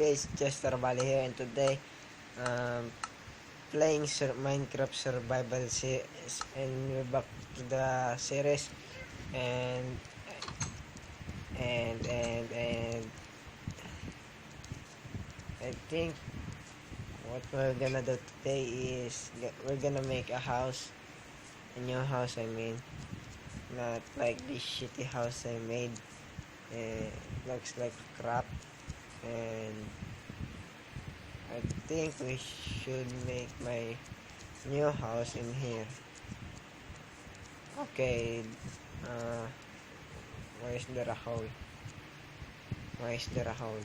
It's Chester Bali here, and today playing Minecraft Survival Series, and we're back to the series, and and I think what we're gonna do today is we're gonna make a house, a new house. I mean, not like this shitty house I made. It looks like crap, and I think we should make my new house in here. Okay, why is there a hole? Why is there a hole?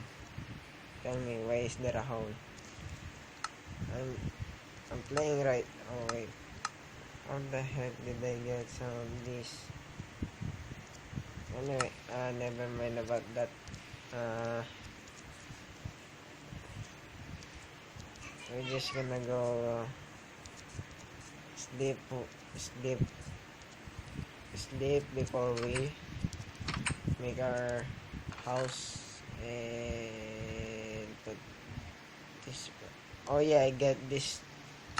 Tell me, why is there a hole? I'm I'm playing right. Oh wait, how the heck did I get some of this? Anyway, never mind about that. Uh, we're just gonna go sleep, sleep, sleep before we make our house and put this. Oh yeah, I get this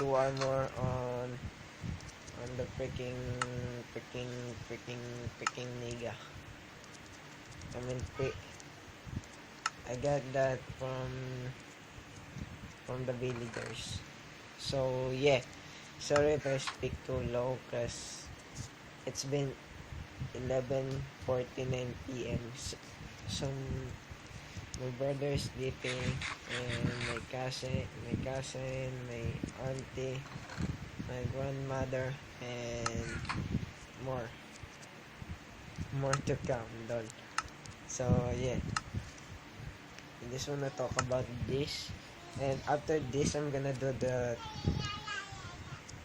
2 armor on the freaking nigga. I mean, I got that from the villagers. So yeah, sorry if I speak too low, cause it's been 11:49 p.m. Some my brother is sleeping, and my cousin, my auntie, my grandmother, and more to come, dol. So yeah, I just wanna talk about this, and after this, I'm gonna do the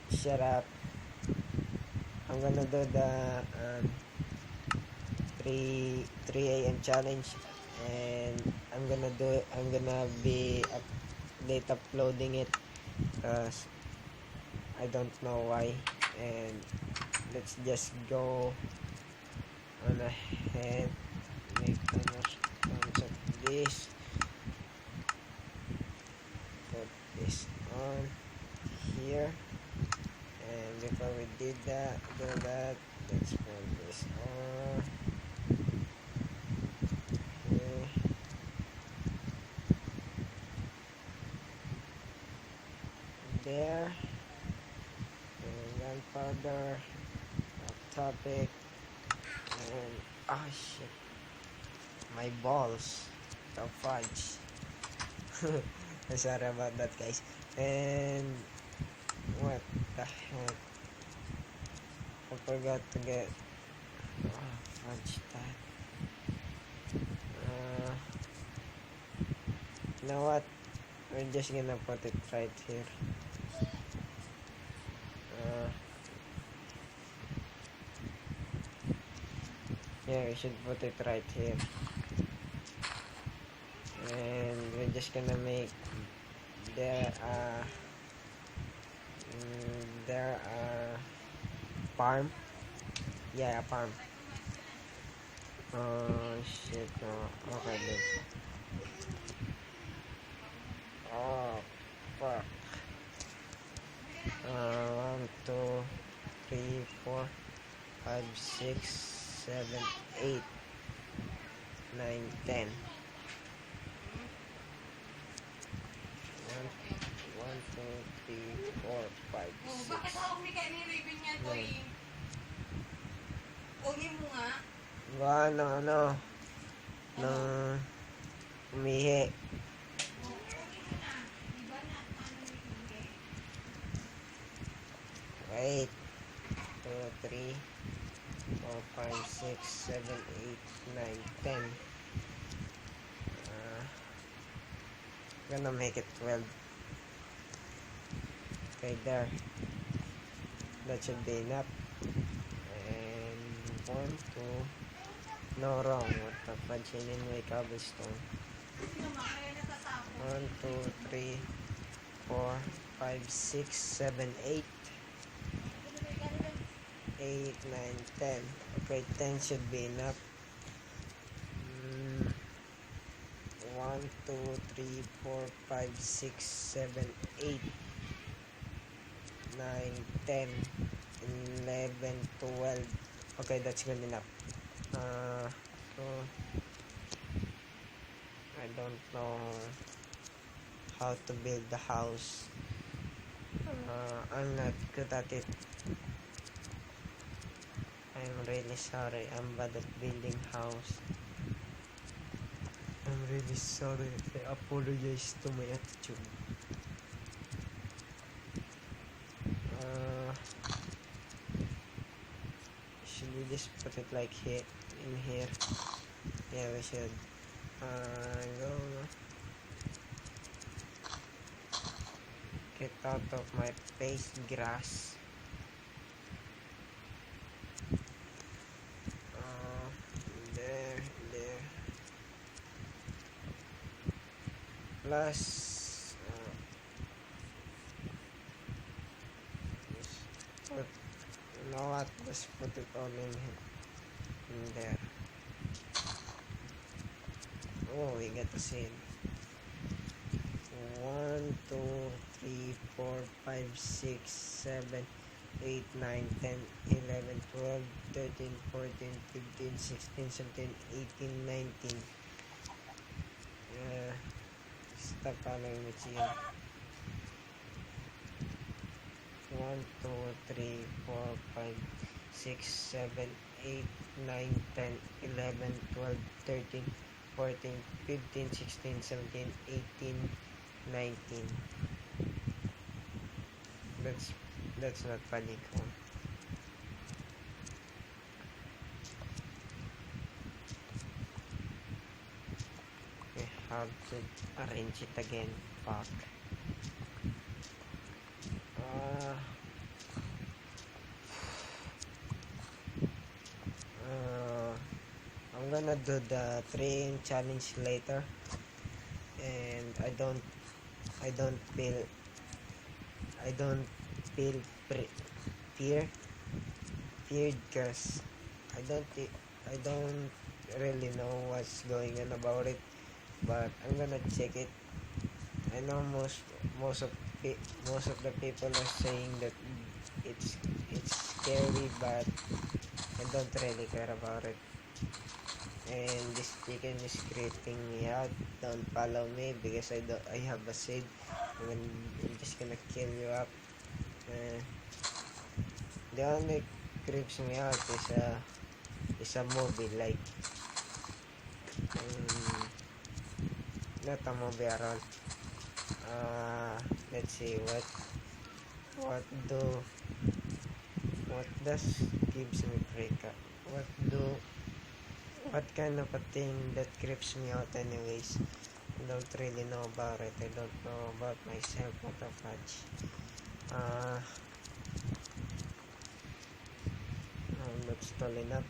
shut up. I'm gonna do the 3 a.m. challenge, and I'm gonna be late uploading it because I don't know why. And let's just go on ahead, make tons of this, put this on here, and before we do that, let's put this on. Okay. There, and gunpowder, off topic, and oh shit, my balls, the fudge. Sorry about that, guys. And what the heck, I forgot to get fudge that. You know what, we're just gonna put it right here. Yeah, we should put it right here, and we're just gonna make there farm. Yeah, a farm. Oh shit, no. Okay, then. Oh fuck. 1 2 3 4 5 6 7 8 9 10. 1 2 3 4 5 6 Bakit ako may kainin ribbon niya to eh? Ungin mo nga. Gawa ng ng umihi. Wait. 2 3 4 5 6 7 8 9 10. Gonna make it 12. Okay, there. That should be enough. And 1 2. No, wrong. What the fudge? In my cobblestone. 1 2 3 4 5 6 7 8 8 9 10. Okay, 10 should be enough. 1 1, 2, 3, 4, 5, 6, 7, 8, 9, 10, 11, 12. Okay, that's good enough. So I don't know how to build the house. I'm not good at it. I'm really sorry. I'm bad at building house. I'm really sorry. I apologize to my attitude. Uh, should we just put it like here, in here? Yeah, we should. Go. Get out of my face, grass. Uh, there. Plus, just put, you know what? Just put it all in there. Oh, we got the seed. 1, 2, 3, 4, 5, 6, 7, 8, 9, 10, 11, 12, 13, 14, 15, 16, 17, 18, 19. Stop following me, Chian. 1, 2, 3, 4, 5, 6, 7, 8, 9, 10, 11, 12, 13, 14, 15, 16, 17, 18, 19. That's not panicom. We have to arrange it again. Fuck. I'm gonna do the praying challenge later, and I don't feel fear feared because I don't really know what's going on about it, but I'm gonna check it. I know most of the people are saying that it's scary, but I don't really care about it. And this chicken is creeping me out. Don't follow me because I have a seed. I'm just gonna kill you up. The only creeps me out is a movie like not a movie at all. Let's see what do what does gives me freak out. What kind of a thing that creeps me out anyways? I don't really know about it. I don't know about myself. What the fudge. That's tall enough.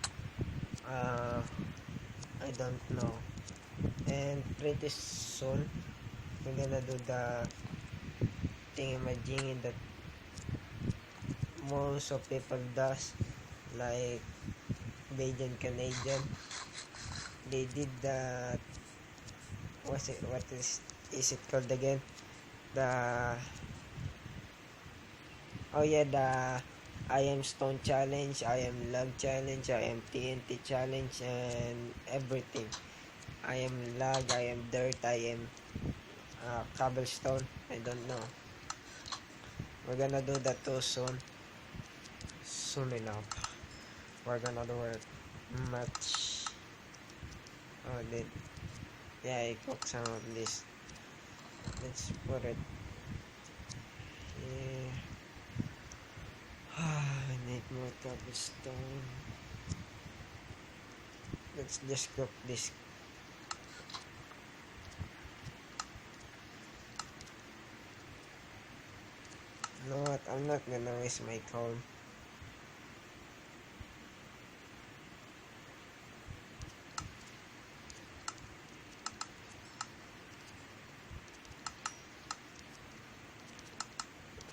I don't know. And pretty soon we're gonna do the thingamajiggy that most of people does, like Bajan Canadian. They did the what is it called again? The the I am stone challenge, I am love challenge, I am TNT challenge, and everything. I am log, I am dirt, I am cobblestone. I don't know. We're gonna do that too soon enough. We're gonna do it much. I cooked some of this. Let's put it. Yeah. I need more cobblestone. Let's just cook this. You know what? I'm not gonna waste my coal.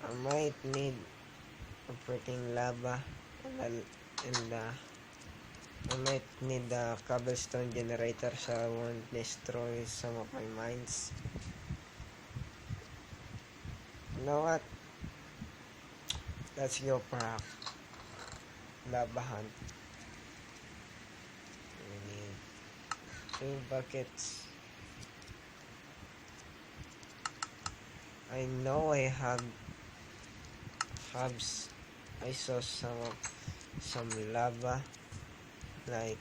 I might need a freaking lava and I might need a cobblestone generator so I won't destroy some of my mines. You know what? Let's go for a lava hunt. We need 2 buckets. I know I have I saw some lava. Like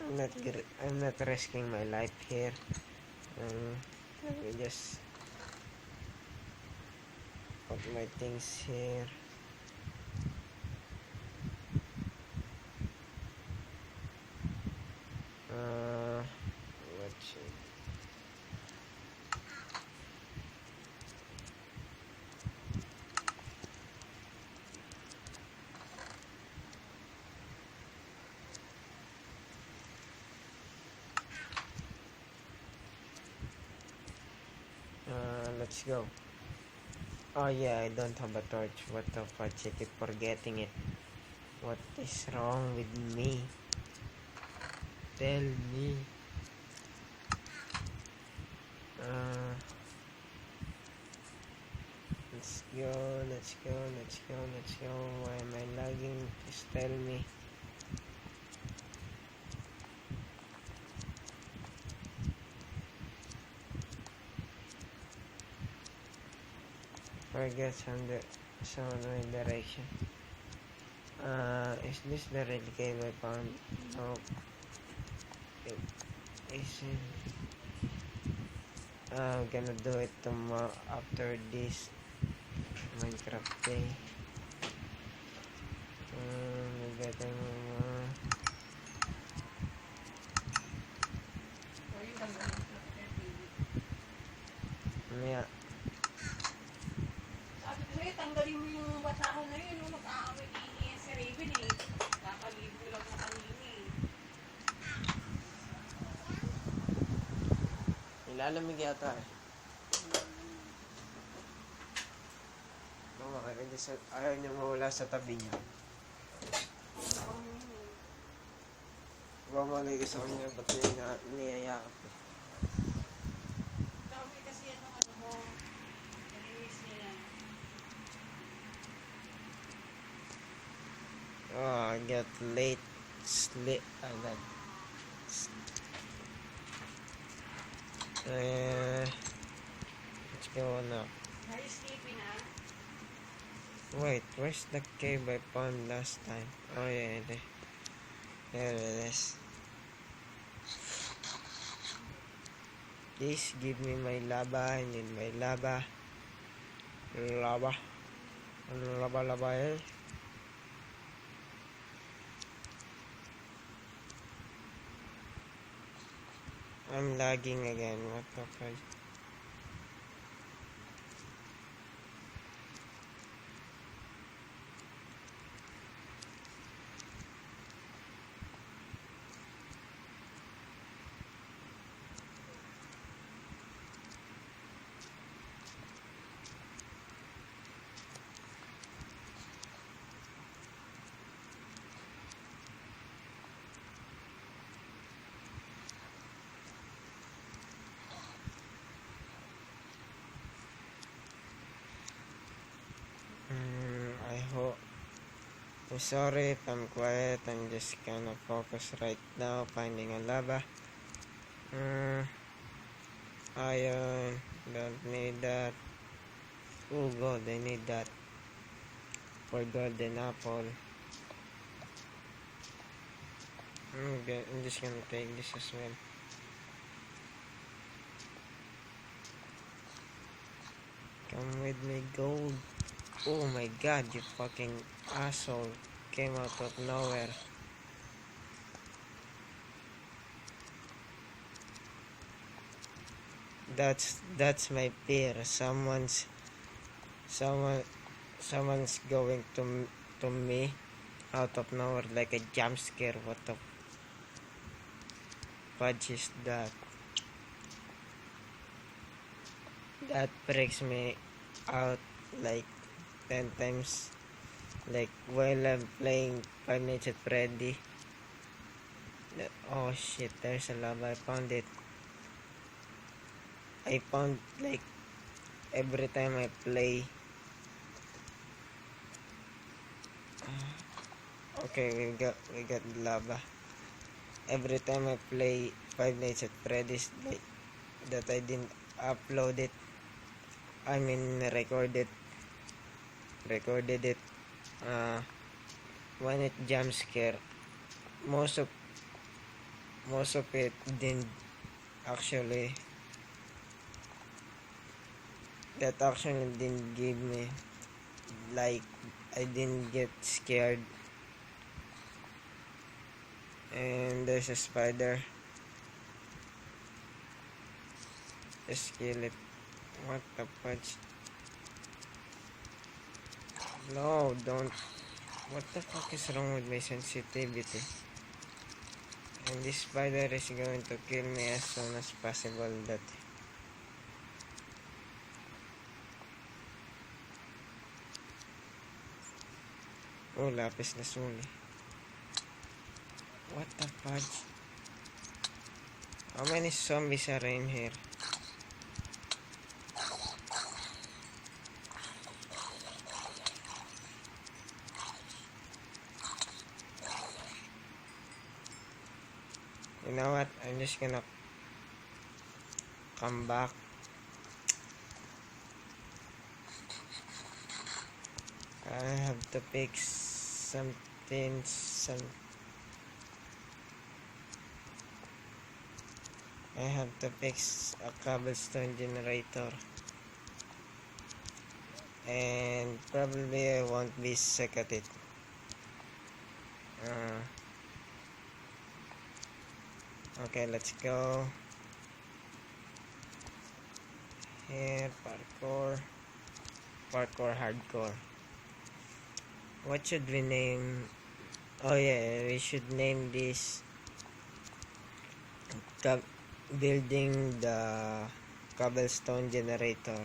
I'm not risking my life here. Let me just put my things here. Let's see. Let's go. Oh yeah, I don't have a torch. What the fuck? I keep forgetting it. What is wrong with me? Tell me. Let's go, let's go, let's go, let's go. Why am I lagging? Just tell me. Forget some my direction. Is this the red cave I found? No. It isn't. I'm gonna do it tomorrow after this Minecraft day. Getting Or yung tanggalin sa TV. yeah. Sabi ko sa'yo, tanggalin mo yung basahon na yun. Nung mag-aaway si Raven eh. Kakalibo lang na kanina eh. Nilalamig yata eh. Ayaw niyo mawala sa tabi niyo. Bumalik sa kanya, ba't niyayakap eh? Dami kasi yan ang ano mo. Nalinis niya yan. Oh, I got late sleep. I got let's go now. Are you sleeping na? Wait, where's the cave I found last time? Oh yeah, there it is. Please give me my lava. I need my lava. Lava. Lava eh. I'm lagging again. What the fuck? I hope. I'm sorry if I'm quiet. I'm just gonna focus right now finding a lava. Iron. Don't need that. Oh, gold. I need that for golden apple. I'm just gonna take this as well. Come with me, gold. Oh my god, you fucking asshole came out of nowhere. That's my fear. Someone's going to me out of nowhere like a jump scare. What the fudge is that? That freaks me out like 10 times Like while I'm playing Five Nights at Freddy. Oh shit, there's a lava. I found it. I found like every time I play. Okay, we got lava. Every time I play Five Nights at Freddy's like, that I didn't upload it. I mean recorded it. Uh, when it jump scare, most of most of it didn't actually that actually didn't give me like I didn't get scared. And there's a spider. Just kill it. What the fudge? No, don't. What the fuck is wrong with my sensitivity? And this spider is going to kill me as soon as possible. That. Oh, lapis lazuli. What the fudge? How many zombies are in here? You know what? I'm just gonna come back. I have to fix something. I have to fix a cobblestone generator. And probably I won't be sick at it. Okay, let's go. Here, parkour hardcore. What should we name? Oh yeah, we should name this building the cobblestone generator.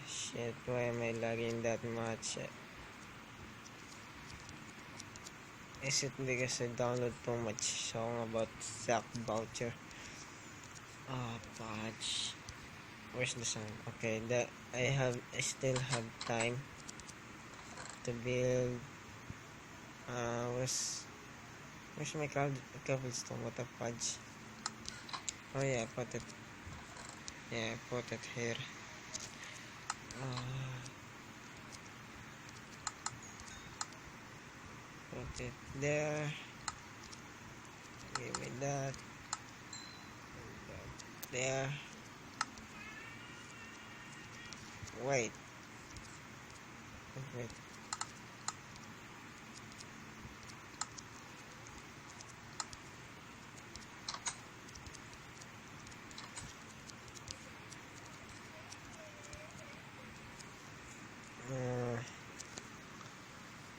Shit, why am I lagging that much? Is it because I download too much song about Zack Boucher? Oh, fudge. Where's the song? Okay, I still have time to build. Where's my cobblestone? What the fudge? Oh yeah, I put it. Yeah, I put it here. Put it there. Give me that. There. Wait. Wait.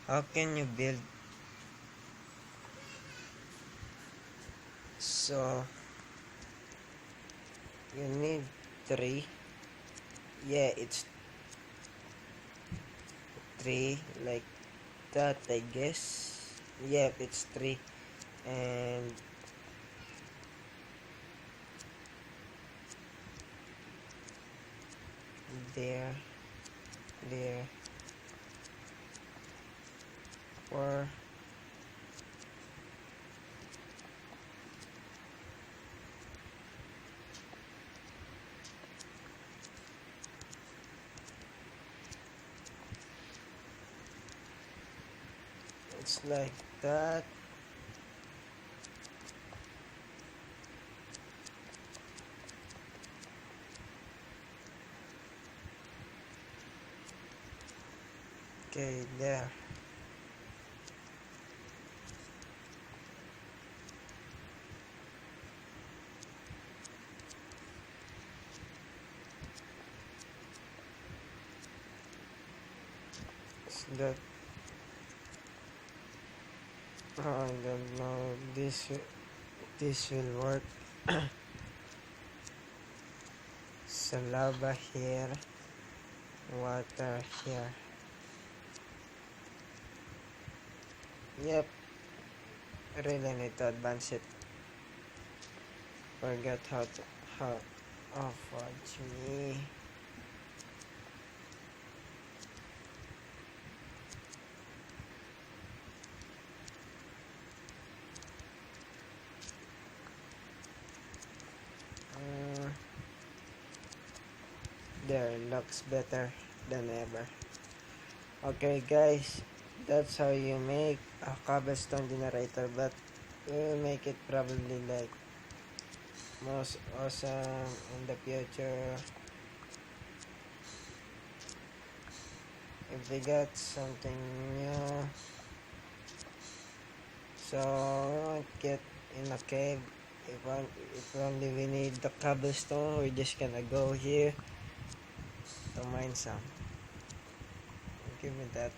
How can you build? So you need 3. Yeah, it's 3 like that, I guess. Yep, it's 3. And there 4. It's like that. Okay, there. So that. Oh, I don't know. This will work. So lava here, water here. Yep, I really need to advance it. Forget how, oh fudge me. Uh, there, looks better than ever. Okay guys, that's how you make a cobblestone generator, but we'll make it probably like most awesome in the future if we got something new. So we won't get in a cave. If only we need the cobblestone, we're just gonna go here to mine some. Give me that.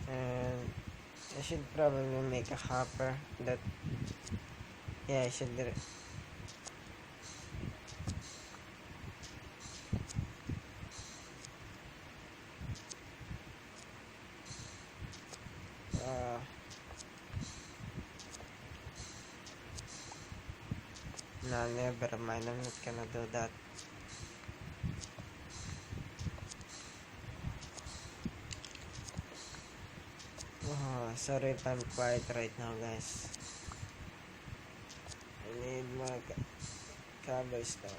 And I should probably make a hopper that, yeah, I should do it. Uh, no, never mind, I'm not gonna do that. Oh, sorry if I'm quiet right now, guys. I need more cobblestone.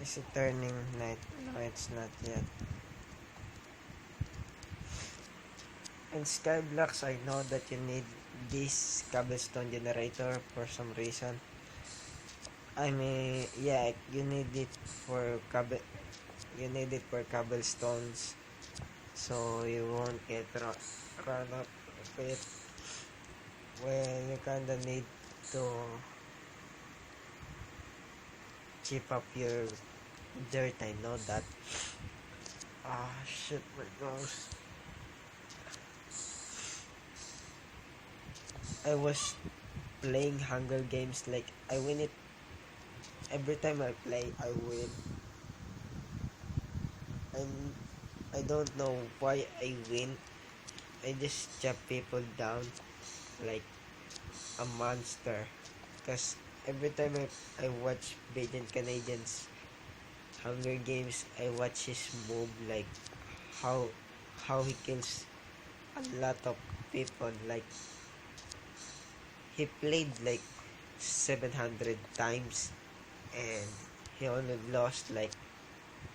Is it turning night? No, it's not yet. In Skyblocks, I know that you need this cobblestone generator for some reason. I mean, yeah, you need it for cobblestones, so you won't get run up of it when you kinda need to chip up your dirt. I know that. Ah, shit, my nose. I was playing Hunger Games, like I win it every time I play. I win, and I don't know why I win. I just chop people down like a monster. Cause every time I watch Bajan Canadians Hunger Games, I watch his move, like how how he kills a lot of people. Like he played like 700 times and he only lost like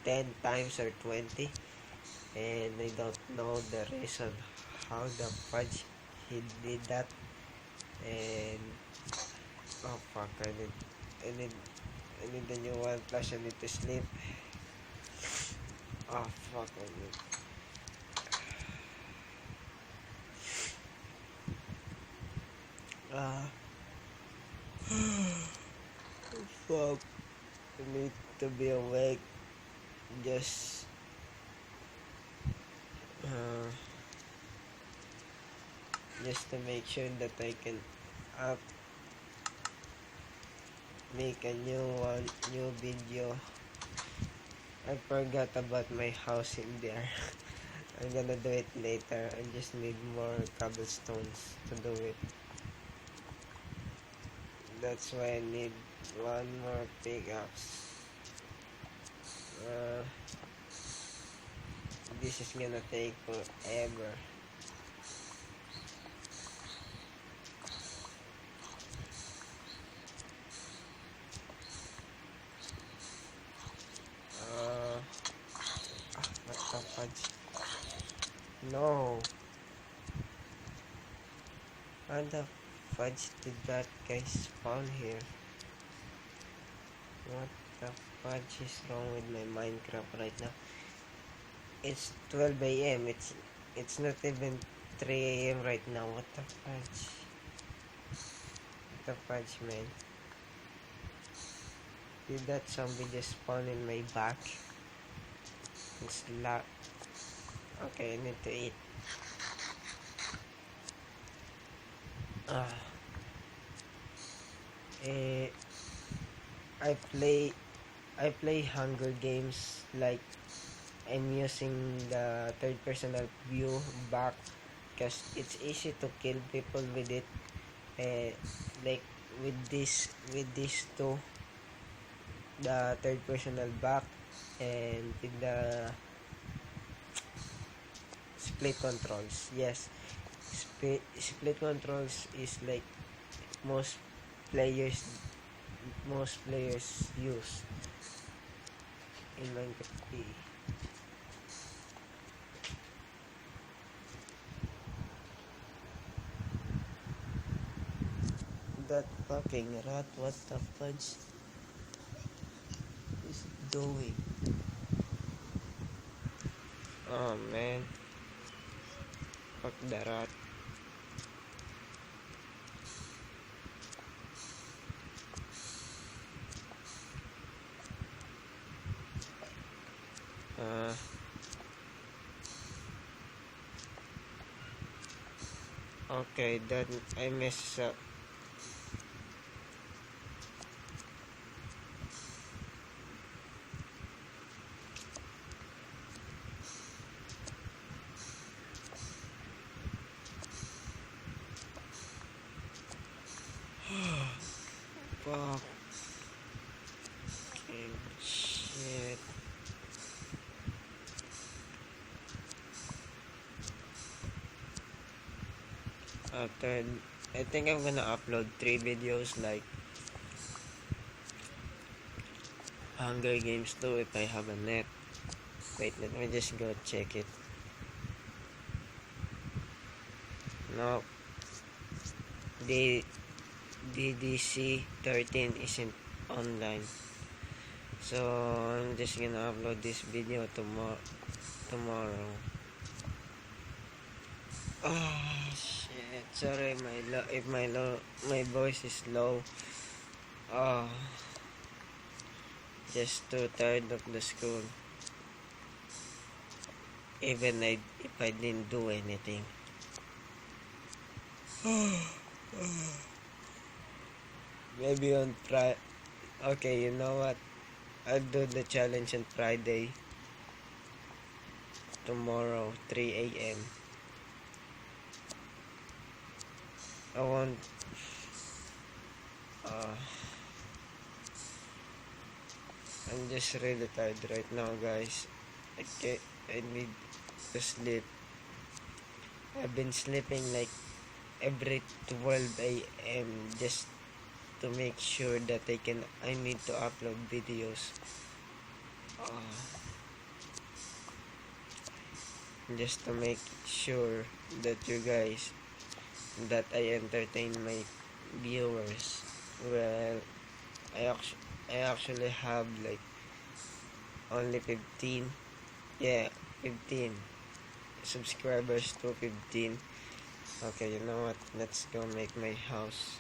10 times or 20, and I don't know the reason how the fudge he did that. And oh fuck, I need the new one, plus I need to sleep. Oh fuck, I need. Ah, fuck, I need to be awake. Just uh, just to make sure that I can up make a new video. I forgot about my house in there. I'm gonna do it later. I just need more cobblestones to do it. That's why I need one more pickaxe. Uh, this is gonna take forever. What the fudge? No. How the fudge did that guy spawn here? What the fudge is wrong with my Minecraft right now? It's 12 a.m. It's not even 3 a.m. right now. What the fudge? What the fudge, man? Did that zombie just spawn in my back? It's locked. Okay, I need to eat. Ah. Eh, I play Hunger Games like I'm using the third personal view back because it's easy to kill people with it. Like with this two, the third personal back, and with the split controls. Yes, split controls is like most players most players use in Minecraft PE. That fucking rat, what the fudge is it doing? Oh man, fuck the rat. Uh, okay, then I mess up. Fuck. Shit. After, I think I'm gonna upload 3 videos like Hunger Games 2 if I have a net. Wait, let me just go check it. No, the DDC 13 isn't online. So I'm just gonna upload this video tomorrow. Oh shit! Sorry, if my voice is low. Oh, just too tired of the school. Even if I didn't do anything. Maybe on Friday. Okay, you know what? I'll do the challenge on Friday. Tomorrow, 3 a.m. I want. Uh, I'm just really tired right now, guys. I need to sleep. I've been sleeping like every 12 a.m. just to make sure that I need to upload videos. Just to make sure that that I entertain my viewers. Well, I actually have like only 15. Yeah, 15 subscribers to 15. Okay, you know what? Let's go make my house.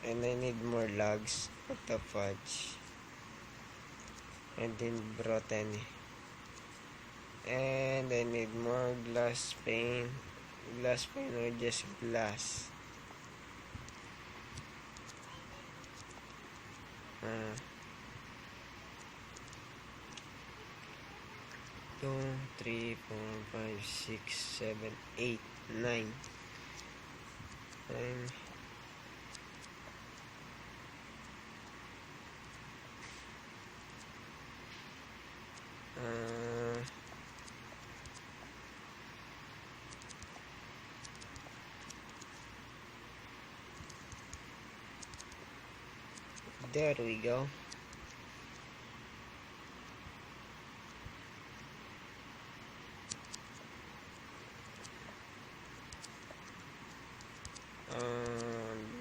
And I need more logs. What the fudge? I didn't brought any. And I need more glass pane. Glass pane or just glass. 2, 3, 4, 5, 6, 7, 8, 9. 9. There we go.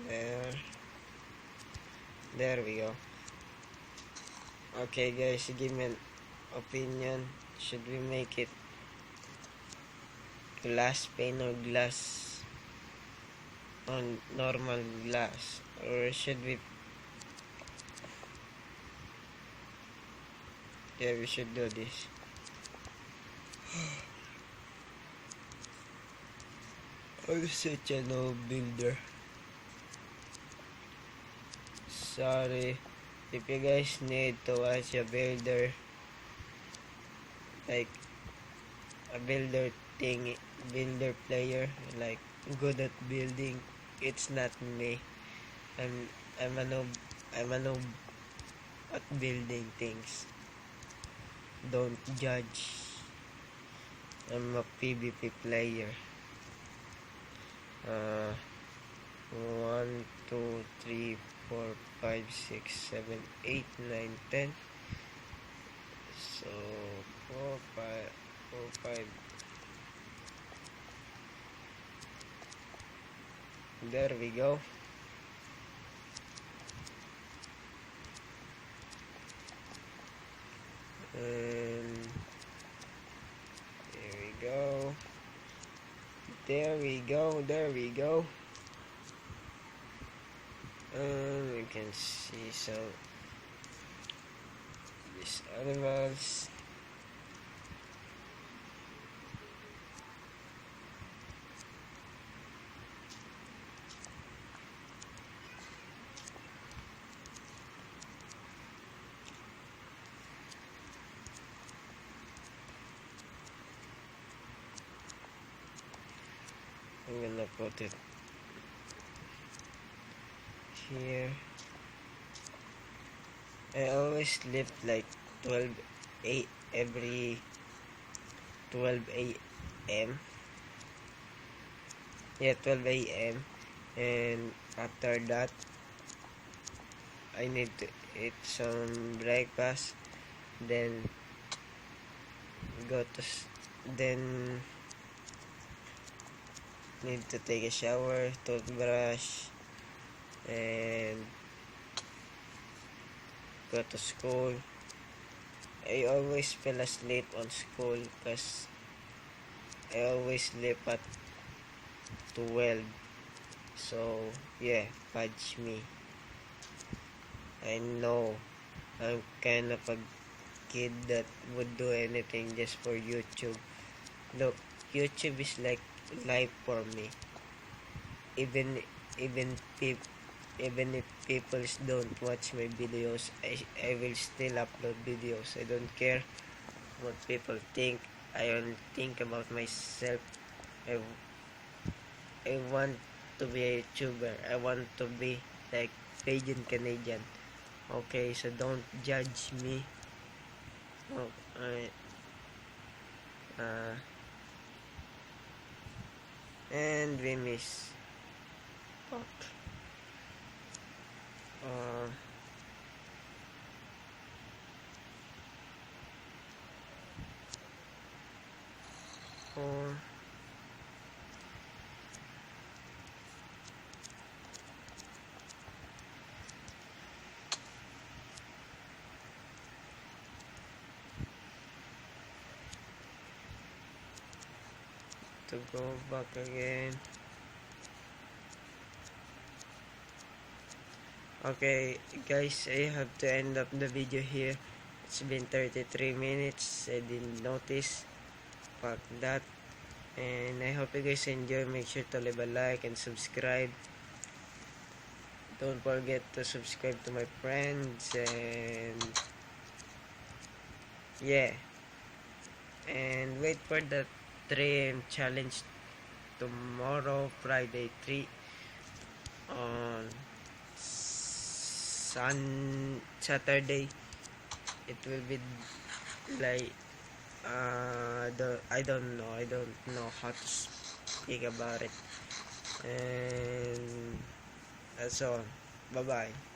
There. There we go. Okay, guys, give me an opinion. Should we make it glass pane or glass on normal glass, or should we? Yeah, we should do this. I'm such a no builder. sorry. If you guys need to watch a builder, like a builder player, like good at building, it's not me. I'm I'm a noob. I'm a noob at building things. Don't judge. I'm a PvP player. Uh, 1, 2, 3, 4, 5, 6, 7, 8, 9, 10. So 4, 5, 4, 5. There we go. And there we go. There we go. There we go. And we can see some these animals. I'm gonna put it here. I always sleep like 12 8 every 12 a.m. Yeah, 12 a.m. And after that, I need to eat some breakfast. Then go to then need to take a shower, toothbrush, and go to school. I always fell asleep on school because I always sleep at 12. So yeah, fudge me. I know I'm kind of a kid that would do anything just for YouTube. Look, YouTube is like life for me. Even even peop, even if people don't watch my videos, I will still upload videos. I don't care what people think. I only think about myself. I, I want to be a YouTuber. I want to be like Cajun Canadian. Okay, so don't judge me. Oh, uh, and we miss. Fuck. Uh, or to go back again. Okay, guys, I have to end up the video here. It's been 33 minutes. I didn't notice. Fuck that. And I hope you guys enjoy. Make sure to leave a like and subscribe. Don't forget to subscribe to my friends. And yeah. And wait for the 3 AM challenge tomorrow, Friday 3 on Saturday. It will be like I don't know how to speak about it. And that's all. Bye bye.